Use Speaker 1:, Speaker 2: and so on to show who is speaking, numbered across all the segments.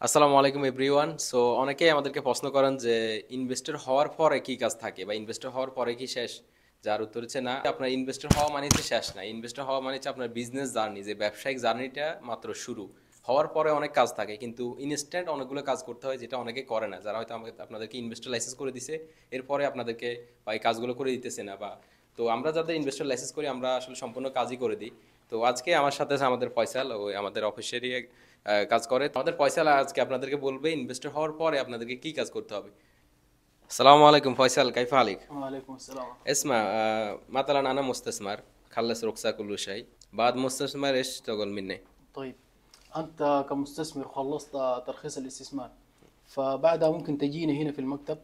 Speaker 1: আসসালামু আলাইকুম everyone. So অনেকেই আমাদেরকে প্রশ্ন করেন যে ইনভেস্টর হওয়ার পরে কি কাজ থাকে বা ইনভেস্টর হওয়ার পরে কি শেষ। যার উত্তর হচ্ছে না, আপনার ইনভেস্টর হওয়া মানে হচ্ছে শেষ না। ইনভেস্টর হওয়া মানে হচ্ছে আপনার বিজনেস জার্নি, যে ব্যবসায়িক জার্নিটা মাত্র শুরু। হওয়ার পরে অনেক কাজ থাকে, কিন্তু ইনস্ট্যান্ট অনেকগুলো কাজ করতে হয়, যেটা অনেকে করে না। যারা হয়তো আমাকে আপনাদেরকে ইনভেস্টর লাইসেন্স করে দিছে, এরপরে আপনাদেরকে বা এই কাজগুলো করে দিতেছে না। বা তো আমরা যাদের ইনভেস্টর লাইসেন্স করি, আমরা আসলে সম্পূর্ণ কাজই করে দিই। তো আজকে আমার সাথে আছে আমাদের ফয়সাল, ওই আমাদের অফিসেরই কাজ করে। তো আমাদের ফয়সাল আজকে আপনাদেরকে বলবে ইনভেস্টর হওয়ার পরে আপনাদেরকে কি কাজ করতে হবে। আসসালামু আলাইকুম ফয়সাল, কাইফা আলিক؟
Speaker 2: وعليكم السلام.
Speaker 1: اسمع، مثلا انا مستثمر، خلص رخصة كل شيء، بعد مستثمر ايش تقول مني؟
Speaker 2: طيب، أنت كمستثمر خلصت ترخيص الاستثمار، فبعدها ممكن تجينا هنا في المكتب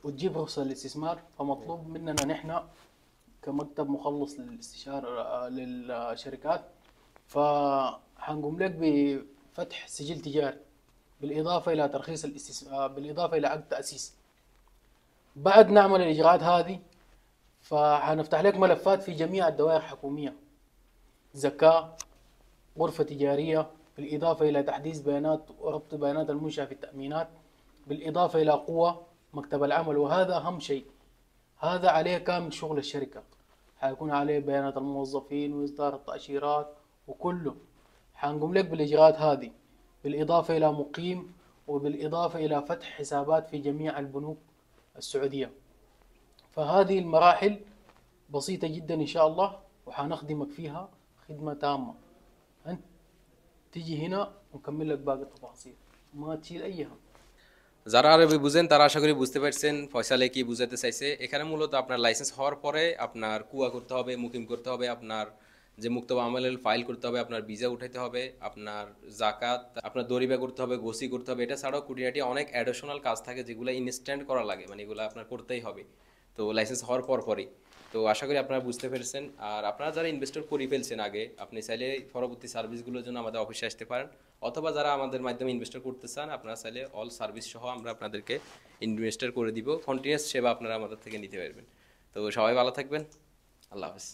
Speaker 2: وتجيب رخصة الاستثمار. فمطلوب مننا نحن كمكتب مخلص للاستشارة للشركات، فحنقوم لك بفتح سجل تجاري بالإضافة إلى ترخيص الاستثمار، بالإضافة إلى عقد تأسيس. بعد نعمل الإجراءات هذه فحنفتح لك ملفات في جميع الدوائر الحكومية: زكاة، غرفة تجارية، بالإضافة إلى تحديث بيانات وربط بيانات المنشأة في التأمينات، بالإضافة إلى قوة مكتب العمل. وهذا أهم شيء، هذا عليه كامل شغل الشركة، حيكون عليه بيانات الموظفين وإصدار التأشيرات وكله. حنقوم لك بالإجراءات هذه بالإضافة إلى مقيم، وبالإضافة إلى فتح حسابات في جميع البنوك السعودية. فهذه المراحل بسيطة جدا إن شاء الله، وحنخدمك فيها خدمة تامة. أنت تيجي هنا ونكمل لك باقي التفاصيل، ما تشيل أي هم.
Speaker 1: যারা আরবি বুঝেন তারা আশা করি বুঝতে পারছেন ফয়সালে কি বুঝাতে চাইছে। এখানে মূলত আপনার লাইসেন্স হওয়ার পরে আপনার কুয়া করতে হবে, মুকিম করতে হবে, আপনার যে মুক্ত আমলের ফাইল করতে হবে, আপনার ভিসা উঠাইতে হবে, আপনার জাকাত, আপনার দরিবা করতে হবে, গোসি করতে হবে। এটা ছাড়াও কুটিনাটি অনেক অ্যাডিশনাল কাজ থাকে যেগুলো ইনস্ট্যান্ট করা লাগে, মানে এগুলো আপনার করতেই হবে। তো লাইসেন্স হওয়ার পরই। তো আশা করি আপনারা বুঝতে পেরেছেন। আর আপনারা যারা ইনভেস্টর করে ফেলছেন আগে, আপনি চাইলে পরবর্তী সার্ভিসগুলোর জন্য আমাদের অফিসে আসতে পারেন, অথবা যারা আমাদের মাধ্যমে ইনভেস্টর করতে চান, আপনারা চাইলে অল সার্ভিস সহ আমরা আপনাদেরকে ইনভেস্টর করে দিব। কন্টিনিউয়াস সেবা আপনারা আমাদের থেকে নিতে পারবেন। তো সবাই ভালো থাকবেন। আল্লাহ হাফেজ।